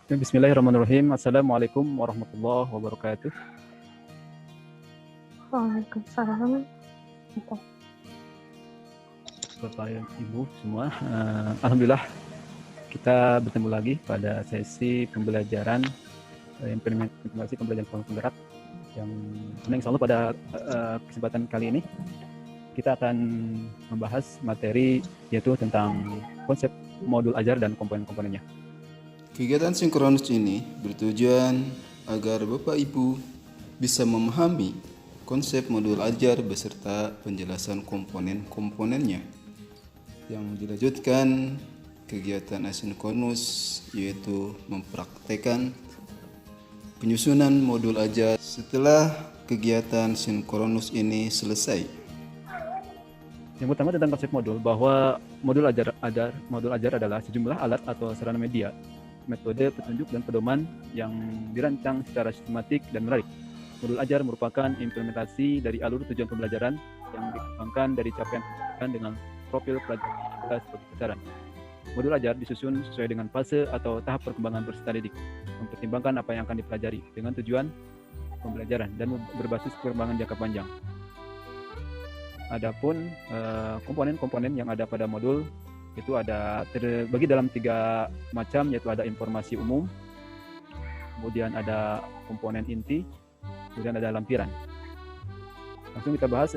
Bismillahirrahmanirrahim. Assalamualaikum warahmatullahi wabarakatuh. Waalaikumsalam. Bapak Ibu semua, alhamdulillah kita bertemu lagi pada sesi pembelajaran implementasi pembelajaran penggerak yang insya Allah pada kesempatan kali ini kita akan membahas materi yaitu tentang konsep modul ajar dan komponen-komponennya. Kegiatan sinkronus ini bertujuan agar Bapak Ibu bisa memahami konsep modul ajar beserta penjelasan komponen-komponennya. Yang dilanjutkan kegiatan asinkronus yaitu mempraktekkan penyusunan modul ajar. Setelah kegiatan sinkronus ini selesai, yang pertama tentang konsep modul, bahwa modul ajar adalah sejumlah alat atau sarana media, metode, petunjuk, dan pedoman yang dirancang secara sistematik dan menarik. Modul ajar merupakan implementasi dari alur tujuan pembelajaran yang dikembangkan dari capaian pembelajaran dengan profil pelajaran sebagai sasaran. Modul ajar disusun sesuai dengan fase atau tahap perkembangan peserta didik, mempertimbangkan apa yang akan dipelajari dengan tujuan pembelajaran dan berbasis perkembangan jangka panjang. Adapun komponen-komponen yang ada pada modul itu ada terbagi dalam 3 macam, yaitu ada informasi umum, kemudian ada komponen inti, kemudian ada lampiran. Langsung kita bahas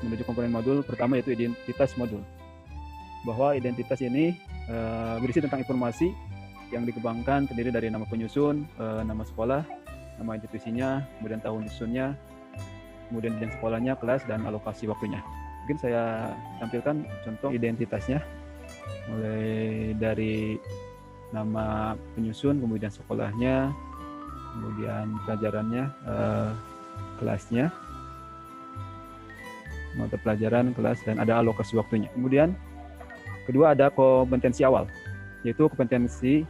menuju komponen modul pertama, yaitu identitas modul. Bahwa identitas ini berisi tentang informasi yang dikembangkan terdiri dari nama penyusun, nama sekolah, nama institusinya, kemudian tahun susunnya, kemudian jenjang sekolahnya, kelas, dan alokasi waktunya. Mungkin saya tampilkan contoh identitasnya, mulai dari nama penyusun, kemudian sekolahnya, kemudian pelajarannya, kelasnya, mata pelajaran, kelas, dan ada alokasi waktunya. Kemudian kedua ada kompetensi awal, yaitu kompetensi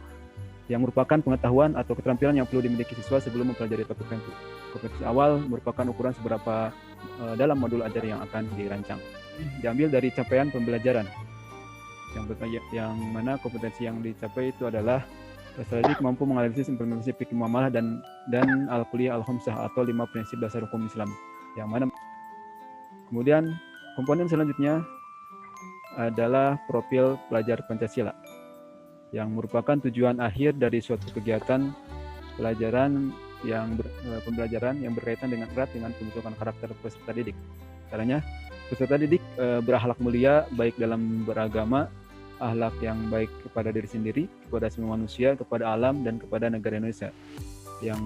yang merupakan pengetahuan atau keterampilan yang perlu dimiliki siswa sebelum mempelajari topik tertentu. Kompetensi awal merupakan ukuran seberapa dalam modul ajar yang akan dirancang. Diambil dari capaian pembelajaran, yang mana kompetensi yang dicapai itu adalah peserta didik mampu menganalisis implementasi fikih muamalah dan al-kulliyah al-khamsah atau 5 prinsip dasar hukum Islam. Yang mana kemudian komponen selanjutnya adalah profil pelajar Pancasila, yang merupakan tujuan akhir dari suatu kegiatan pembelajaran yang berkaitan dengan erat dengan pembentukan karakter peserta didik. Caranya, peserta didik berakhlak mulia baik dalam beragama, akhlak yang baik kepada diri sendiri, kepada semua manusia, kepada alam, dan kepada negara Indonesia. Yang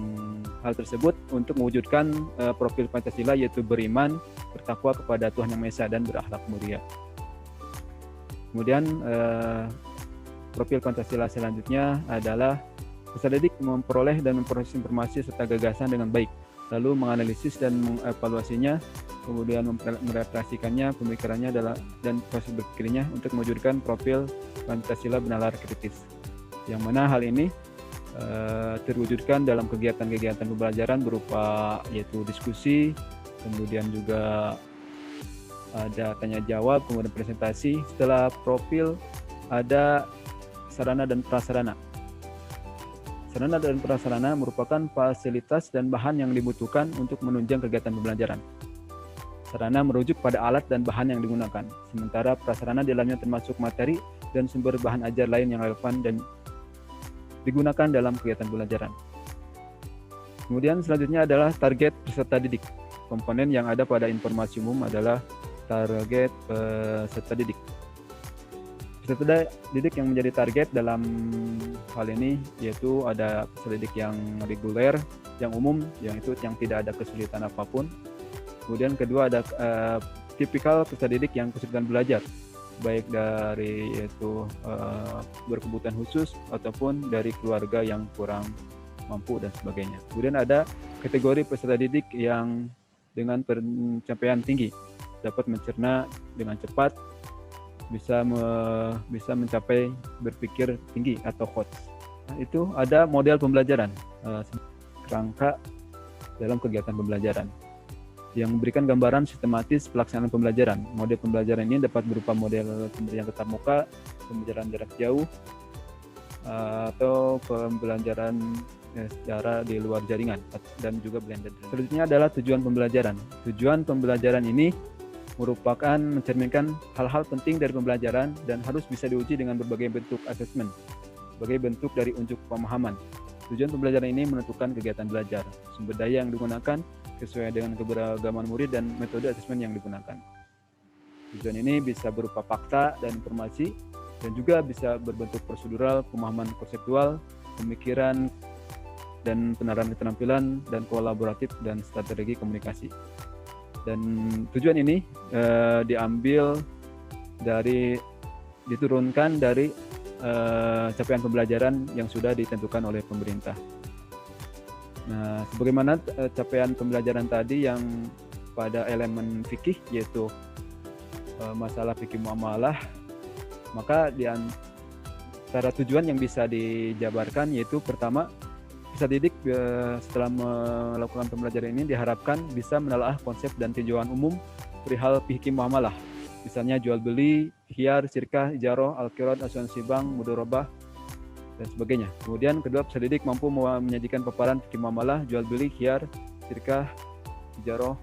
hal tersebut untuk mewujudkan profil Pancasila, yaitu beriman, bertakwa kepada Tuhan Yang Maha Esa, dan berakhlak mulia. Kemudian profil Pancasila selanjutnya adalah peserta didik memperoleh dan memproses informasi serta gagasan dengan baik, lalu menganalisis dan mengevaluasinya, kemudian merefleksikannya, pemikirannya dan proses berpikirnya untuk mewujudkan profil Pancasila bernalar kritis. Yang mana hal ini terwujudkan dalam kegiatan-kegiatan pembelajaran berupa yaitu diskusi, kemudian juga ada tanya jawab, kemudian presentasi. Setelah profil ada sarana dan prasarana. Sarana dan prasarana merupakan fasilitas dan bahan yang dibutuhkan untuk menunjang kegiatan pembelajaran. Sarana merujuk pada alat dan bahan yang digunakan, sementara prasarana di dalamnya termasuk materi dan sumber bahan ajar lain yang relevan dan digunakan dalam kegiatan pembelajaran. Kemudian selanjutnya adalah target peserta didik. Komponen yang ada pada informasi umum adalah target peserta didik. Peserta didik yang menjadi target dalam hal ini yaitu ada peserta didik yang reguler, yang umum, yang tidak ada kesulitan apapun. Kemudian kedua ada tipikal peserta didik yang kesulitan belajar, baik dari berkebutuhan khusus ataupun dari keluarga yang kurang mampu dan sebagainya. Kemudian ada kategori peserta didik yang dengan pencapaian tinggi, dapat mencerna dengan cepat, bisa mencapai berpikir tinggi atau HOTS. Nah, itu ada model pembelajaran, kerangka dalam kegiatan pembelajaran yang memberikan gambaran sistematis pelaksanaan pembelajaran. Model pembelajaran ini dapat berupa model pembelajaran tatap muka, pembelajaran jarak jauh, atau pembelajaran secara di luar jaringan dan juga blended. Selanjutnya adalah tujuan pembelajaran. Tujuan pembelajaran ini merupakan mencerminkan hal-hal penting dari pembelajaran dan harus bisa diuji dengan berbagai bentuk asesmen, sebagai bentuk dari unjuk pemahaman. Tujuan pembelajaran ini menentukan kegiatan belajar, sumber daya yang digunakan sesuai dengan keberagaman murid dan metode asesmen yang digunakan. Tujuan ini bisa berupa fakta dan informasi dan juga bisa berbentuk prosedural, pemahaman konseptual, pemikiran, dan penerapan keterampilan dan kolaboratif dan strategi komunikasi. Dan tujuan ini diturunkan dari capaian pembelajaran yang sudah ditentukan oleh pemerintah. Nah, sebagaimana capaian pembelajaran tadi yang pada elemen fikih yaitu masalah fikih muamalah, maka di antara tujuan yang bisa dijabarkan yaitu pertama, peserta didik setelah melakukan pembelajaran ini diharapkan bisa menelaah konsep dan tinjauan umum perihal fikih muamalah, misalnya jual beli, khiyar, syirkah, ijarah, al-qirad, asuransi bank, mudharabah, dan sebagainya. Kemudian kedua, peserta didik mampu menyajikan paparan fikih muamalah, jual beli, khiyar, syirkah, ijarah,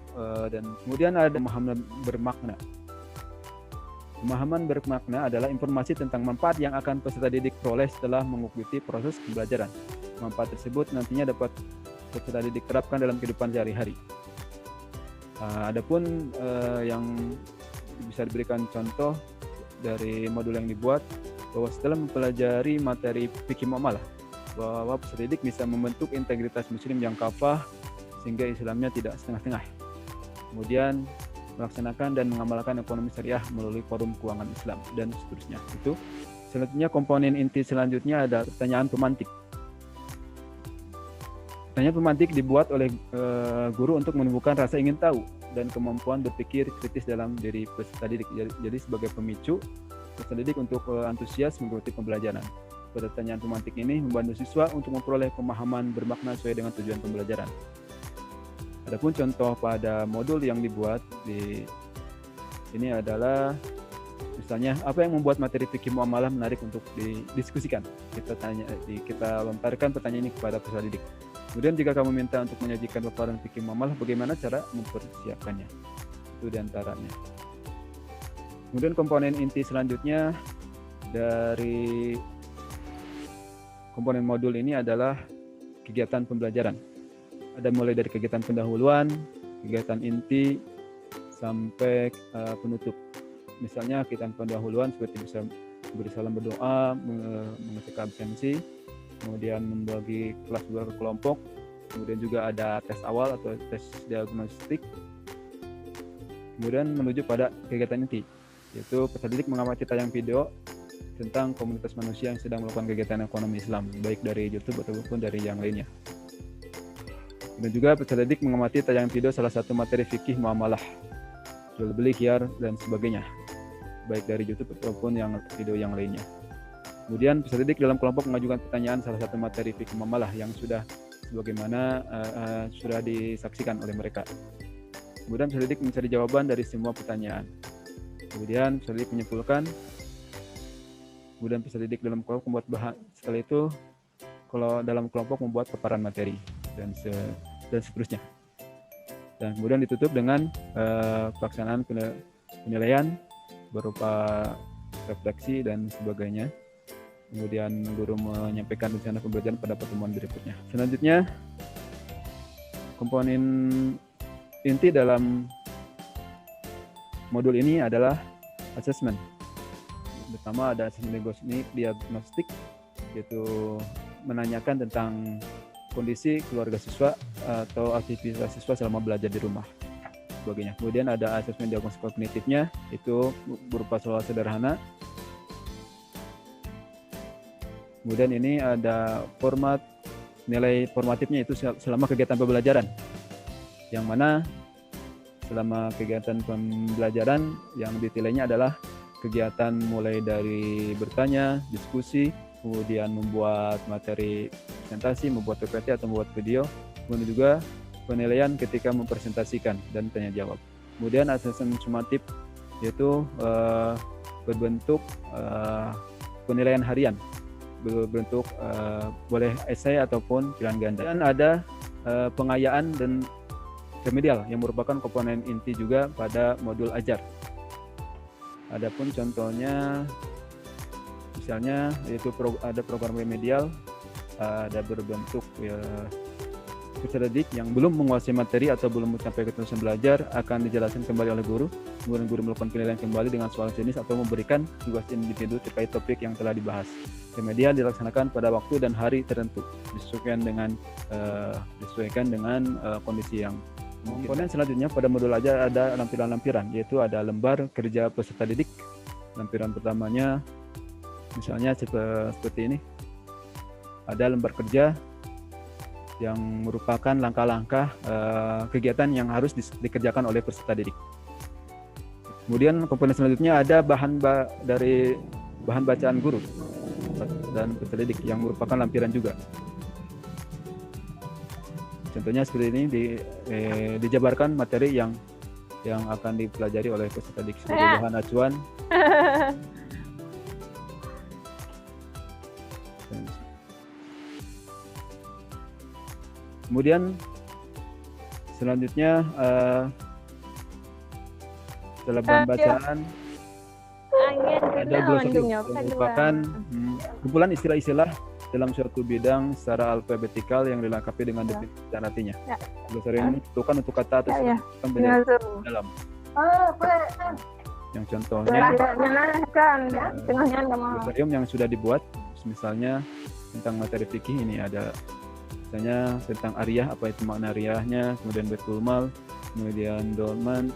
dan kemudian ada pemahaman bermakna. Pemahaman bermakna adalah informasi tentang manfaat yang akan peserta didik peroleh setelah mengikuti proses pembelajaran. Manfaat tersebut nantinya dapat peserta didik terapkan dalam kehidupan sehari-hari. Adapun yang bisa diberikan contoh dari modul yang dibuat, bahwa setelah mempelajari materi fikih muamalah, bahwa peserta didik bisa membentuk integritas muslim yang kafah sehingga Islamnya tidak setengah-setengah. Kemudian melaksanakan dan mengamalkan ekonomi syariah melalui forum keuangan Islam dan seterusnya. Itu selanjutnya komponen inti selanjutnya ada pertanyaan pemantik. Pertanyaan pemantik dibuat oleh guru untuk menumbuhkan rasa ingin tahu dan kemampuan berpikir kritis dalam diri peserta didik. Jadi sebagai pemicu peserta didik untuk antusias mengikuti pembelajaran. Pertanyaan pemantik ini membantu siswa untuk memperoleh pemahaman bermakna sesuai dengan tujuan pembelajaran. Adapun contoh pada modul yang dibuat ini adalah misalnya apa yang membuat materi fikih muamalah menarik untuk didiskusikan. Kita lontarkan pertanyaan ini kepada peserta didik. Kemudian jika kamu minta untuk menyajikan paparan fikih muamalah, bagaimana cara mempersiapkannya? Itu diantaranya. Kemudian komponen inti selanjutnya dari komponen modul ini adalah kegiatan pembelajaran. Ada mulai dari kegiatan pendahuluan, kegiatan inti, sampai penutup. Misalnya kegiatan pendahuluan seperti bisa beri salam berdoa, mengetik absensi, kemudian membagi kelas dua ke kelompok, kemudian juga ada tes awal atau tes diagnostik, kemudian menuju pada kegiatan inti, yaitu peserta didik mengamati tayang video tentang komunitas manusia yang sedang melakukan kegiatan ekonomi Islam, baik dari YouTube ataupun dari yang lainnya. Dan juga peserta didik mengamati tayang video salah satu materi fikih muamalah, jual beli, khiyar, dan sebagainya, baik dari YouTube ataupun yang video yang lainnya. Kemudian peserta didik dalam kelompok mengajukan pertanyaan salah satu materi fikih muamalah yang sudah sebagaimana sudah disaksikan oleh mereka. Kemudian peserta didik mencari jawaban dari semua pertanyaan. Kemudian peserta didik menyimpulkan. Kemudian peserta didik dalam kelompok membuat bahan. Setelah itu, kalau dalam kelompok membuat paparan materi dan seterusnya. Dan kemudian ditutup dengan pelaksanaan penilaian berupa refleksi dan sebagainya. Kemudian guru menyampaikan rencana pembelajaran pada pertemuan berikutnya. Selanjutnya, komponen inti dalam modul ini adalah assessment. Pertama ada assessment diagnostik, yaitu menanyakan tentang kondisi keluarga siswa atau aktivitas siswa selama belajar di rumah, sebagainya. Kemudian ada asesmen diagnosis kognitifnya, itu berupa soal sederhana. Kemudian ini ada format nilai formatifnya, itu selama kegiatan pembelajaran, yang mana selama kegiatan pembelajaran yang ditilainya adalah kegiatan mulai dari bertanya, diskusi, kemudian membuat materi presentasi, membuat PPT atau membuat video, kemudian juga penilaian ketika mempresentasikan dan tanya jawab. Kemudian asesmen sumatif, yaitu berbentuk penilaian harian berbentuk boleh esai ataupun pilihan ganda. Dan ada pengayaan dan remedial yang merupakan komponen inti juga pada modul ajar. Adapun contohnya misalnya yaitu ada program remedial, ada berbentuk peserta didik yang belum menguasai materi atau belum mencapai keterusan belajar akan dijelaskan kembali oleh guru. Kemudian guru melakukan penilaian kembali dengan soal jenis atau memberikan tugas individu terkait topik yang telah dibahas. Remedial dilaksanakan pada waktu dan hari tertentu, disesuaikan dengan kondisi yang mungkin. Komponen selanjutnya pada modul ajar ada lampiran-lampiran, yaitu ada lembar kerja peserta didik. Lampiran pertamanya misalnya seperti ini, ada lembar kerja yang merupakan langkah-langkah kegiatan yang harus dikerjakan oleh peserta didik. Kemudian komponen selanjutnya ada bahan bacaan guru dan peserta didik yang merupakan lampiran juga. Contohnya seperti ini dijabarkan materi yang akan dipelajari oleh peserta didik sebagai bahan acuan. Kemudian selanjutnya setelah bahan bacaan ada glosarium yang merupakan kumpulan istilah-istilah dalam suatu bidang secara alfabetikal yang dilengkapi dengan definisi dan artinya. Glosarium ini diperlukan untuk kata atau dalam. Yang contohnya glosarium yang sudah dibuat, misalnya tentang materi fikih ini ada misalnya tentang ariyah, apa itu makna ariyahnya, kemudian betul mal, kemudian dolman,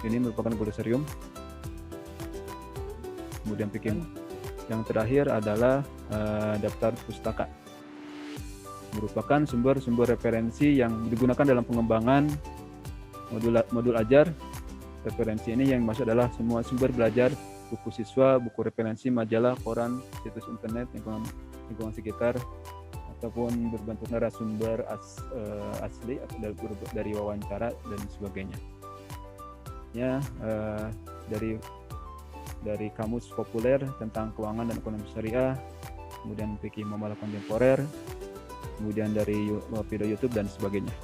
ini merupakan glosarium. Kemudian fikih yang terakhir adalah daftar pustaka, merupakan sumber-sumber referensi yang digunakan dalam pengembangan modul ajar. Referensi ini yang masuk adalah semua sumber belajar, buku siswa, buku referensi, majalah, koran, situs internet, lingkungan sekitar, ataupun berbentuk narasumber asli atau dari wawancara dan sebagainya. Ya, dari kamus populer tentang keuangan dan ekonomi syariah, kemudian fikih muamalah kontemporer, kemudian dari video YouTube dan sebagainya.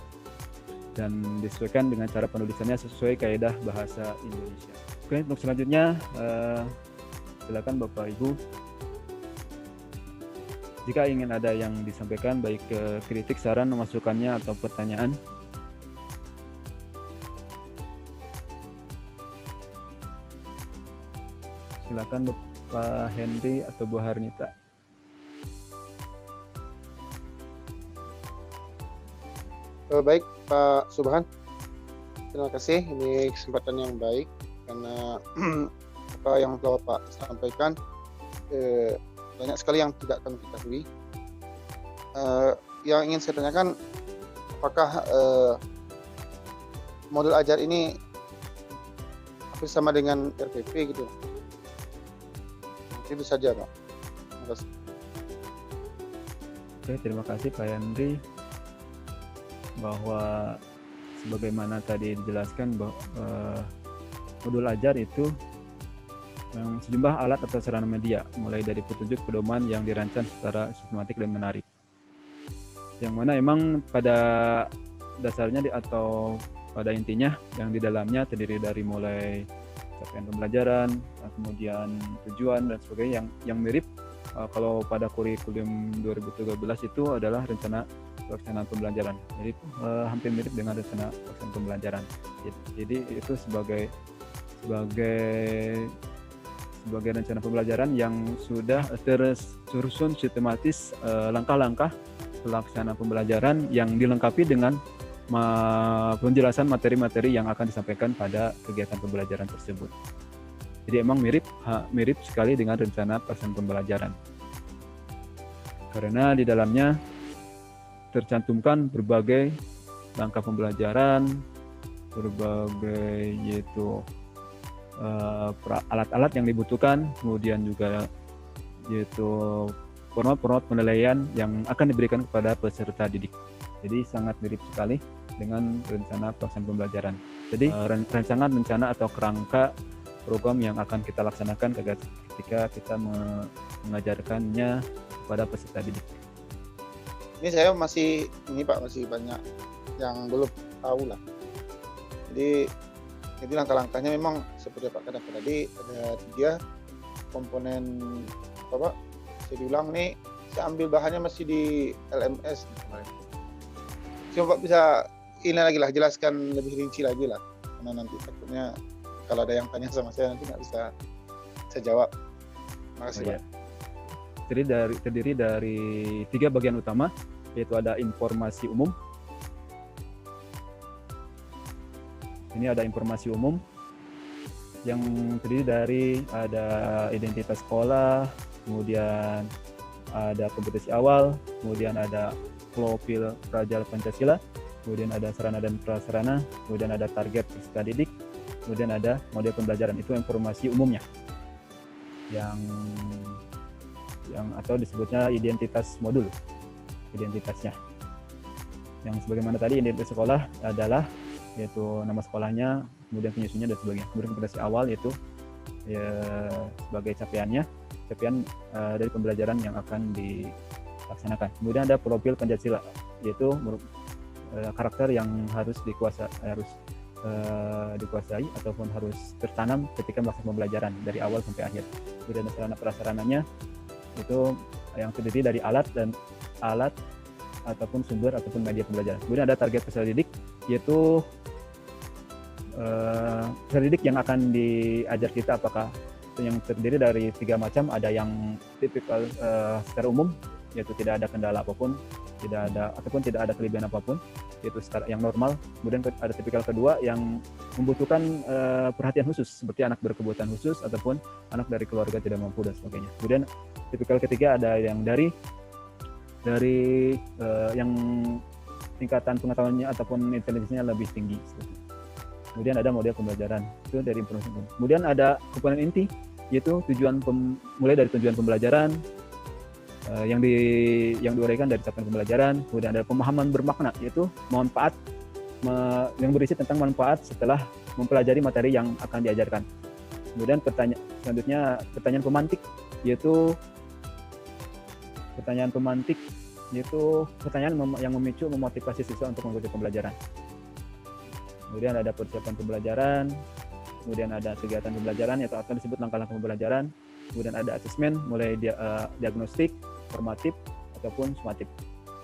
Dan disesuaikan dengan cara penulisannya sesuai kaidah bahasa Indonesia. Oke, untuk selanjutnya silakan Bapak Ibu. Jika ingin ada yang disampaikan, baik kritik, saran, masukannya, atau pertanyaan. Silakan Bapak Henry atau Bu Harnita. Baik Pak Subhan, terima kasih. Ini kesempatan yang baik karena apa yang telah Bapak sampaikan banyak sekali yang tidak kami ketahui. Yang ingin saya tanyakan, apakah modul ajar ini bersama dengan RPP gitu? Itu saja Pak. Terima kasih. Oke, terima kasih Pak Henry. Bahwa sebagaimana tadi dijelaskan bahwa modul ajar itu sejumlah alat atau sarana media, mulai dari petunjuk, pedoman yang dirancang secara sistematik dan menarik. Yang mana emang pada dasarnya atau pada intinya yang di dalamnya terdiri dari mulai capaian pembelajaran, kemudian tujuan dan sebagainya yang mirip. Kalau pada kurikulum 2013 itu adalah rencana pelaksanaan pembelajaran. Jadi hampir mirip dengan rencana pelaksanaan pembelajaran. Jadi itu sebagai rencana pembelajaran yang sudah tersusun sistematis langkah-langkah pelaksanaan pembelajaran yang dilengkapi dengan penjelasan materi-materi yang akan disampaikan pada kegiatan pembelajaran tersebut. Jadi emang mirip sekali dengan rencana pelaksanaan pembelajaran. Karena di dalamnya tercantumkan berbagai langkah pembelajaran, berbagai yaitu alat-alat yang dibutuhkan, kemudian juga yaitu format-format penilaian yang akan diberikan kepada peserta didik. Jadi sangat mirip sekali dengan rencana pelaksanaan pembelajaran. Jadi rancangan rencana atau kerangka program yang akan kita laksanakan ketika kita mengajarkannya kepada peserta didik. Ini saya masih Pak, masih banyak yang belum tahu lah. Jadi langkah-langkahnya memang seperti Pak katakan tadi, ada 3 komponen apa Pak? Saya diulang nih, saya ambil bahannya masih di LMS kemarin. Coba bisa ini lagi lah, jelaskan lebih rinci lagi lah, karena nanti takutnya kalau ada yang tanya sama saya nanti nggak bisa saya jawab. Makasih Pak. Terdiri dari 3 bagian utama, yaitu ada informasi umum. Ini ada informasi umum yang terdiri dari ada identitas sekolah, kemudian ada kompetensi awal, kemudian ada profil pelajar Pancasila, kemudian ada sarana dan prasarana, kemudian ada target peserta didik, kemudian ada model pembelajaran. Itu informasi umumnya. Yang atau disebutnya identitas modul, identitasnya. Yang sebagaimana tadi identitas sekolah adalah yaitu nama sekolahnya, kemudian penyusunnya dan sebagainya. Kemudian kompetensi awal yaitu sebagai capaian dari pembelajaran yang akan dilaksanakan. Kemudian ada profil Pancasila, yaitu karakter yang harus dikuasai ataupun harus tertanam ketika melaksanakan pembelajaran dari awal sampai akhir. Kemudian sarana prasarananya itu yang terdiri dari alat ataupun sumber ataupun media pembelajaran. Kemudian ada target peserta didik, yaitu peserta didik yang akan diajar kita, apakah yang terdiri dari 3 macam. Ada yang tipikal secara umum, yaitu tidak ada kendala apapun, tidak ada kelebihan apapun, yaitu yang normal. Kemudian ada tipikal kedua yang membutuhkan perhatian khusus, seperti anak berkebutuhan khusus ataupun anak dari keluarga tidak mampu dan sebagainya. Kemudian tipikal ketiga ada yang dari yang tingkatan pengetahuannya ataupun intelijensinya lebih tinggi. Kemudian ada model pembelajaran, itu dari informasi. Kemudian ada komponen inti, yaitu mulai dari tujuan pembelajaran yang diuraikan dari capaian pembelajaran. Kemudian ada pemahaman bermakna, yaitu manfaat yang berisi tentang manfaat setelah mempelajari materi yang akan diajarkan. Kemudian pertanyaan pemantik, yaitu pertanyaan yang memicu memotivasi siswa untuk mengikuti pembelajaran. Kemudian ada persiapan pembelajaran, kemudian ada kegiatan pembelajaran atau apa disebut langkah-langkah pembelajaran. Kemudian ada asesmen, mulai diagnostik, formatif ataupun sumatif.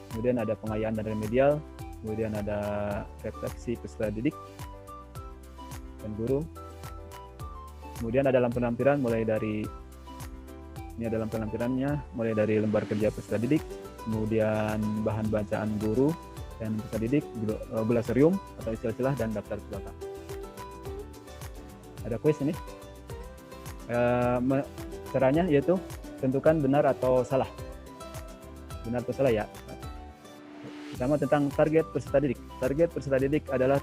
Kemudian ada pengayaan dan remedial, kemudian ada refleksi peserta didik dan guru. Kemudian ada lampiran mulai dari lembar kerja peserta didik, kemudian bahan bacaan guru dan peserta didik, glosarium atau istilah-istilah, dan daftar belakang. Ada kuis ini. Caranya yaitu tentukan benar atau salah. Benar atau salah ya. Pertama tentang target peserta didik. Target peserta didik adalah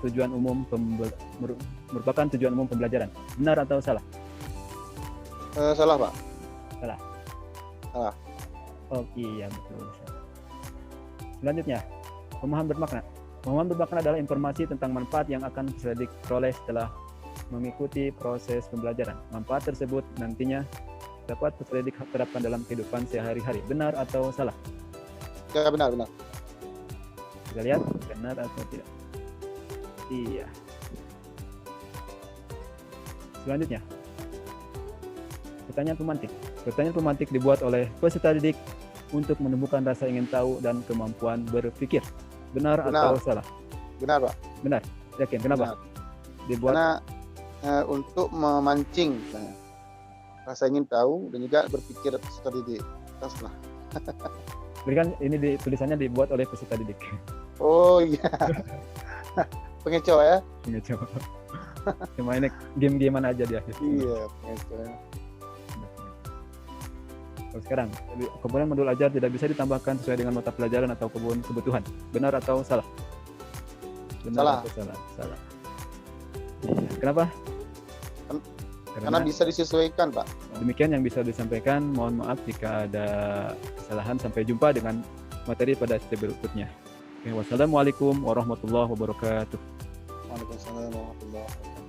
merupakan tujuan umum pembelajaran. Benar atau salah? Salah Pak. Salah. Salah. Oh iya betul. Selanjutnya, pemahaman bermakna. Pemahaman bermakna adalah informasi tentang manfaat yang akan peserta didik peroleh setelah mengikuti proses pembelajaran. Manfaat tersebut nantinya dapat peserta didik terapkan dalam kehidupan sehari-hari. Benar atau salah? Ya, benar. Kita lihat benar atau tidak. Iya. Selanjutnya, pertanyaan pemantik. Pertanyaan pemantik dibuat oleh peserta didik untuk menumbuhkan rasa ingin tahu dan kemampuan berpikir. Benar. Atau salah? Benar Pak. Benar. Yakin? Kenapa? Benar. Dibuat Karena untuk memancing rasa ingin tahu dan juga berpikir peserta didik. Salah. Berikan ini tulisannya dibuat oleh peserta didik. Oh iya. Pengecoh ya? Pengecoh. Cuma ini game-gamean aja dia. Iya, pengecoh. Sekarang, komponen modul ajar tidak bisa ditambahkan sesuai dengan mata pelajaran atau kebutuhan. Benar atau salah? Benar. Salah. Salah. Iya. Kenapa? Karena bisa disesuaikan, Pak. Demikian yang bisa disampaikan. Mohon maaf jika ada kesalahan. Sampai jumpa dengan materi pada step berikutnya. Wassalamualaikum warahmatullahi wabarakatuh. Waalaikumsalam warahmatullahi wabarakatuh.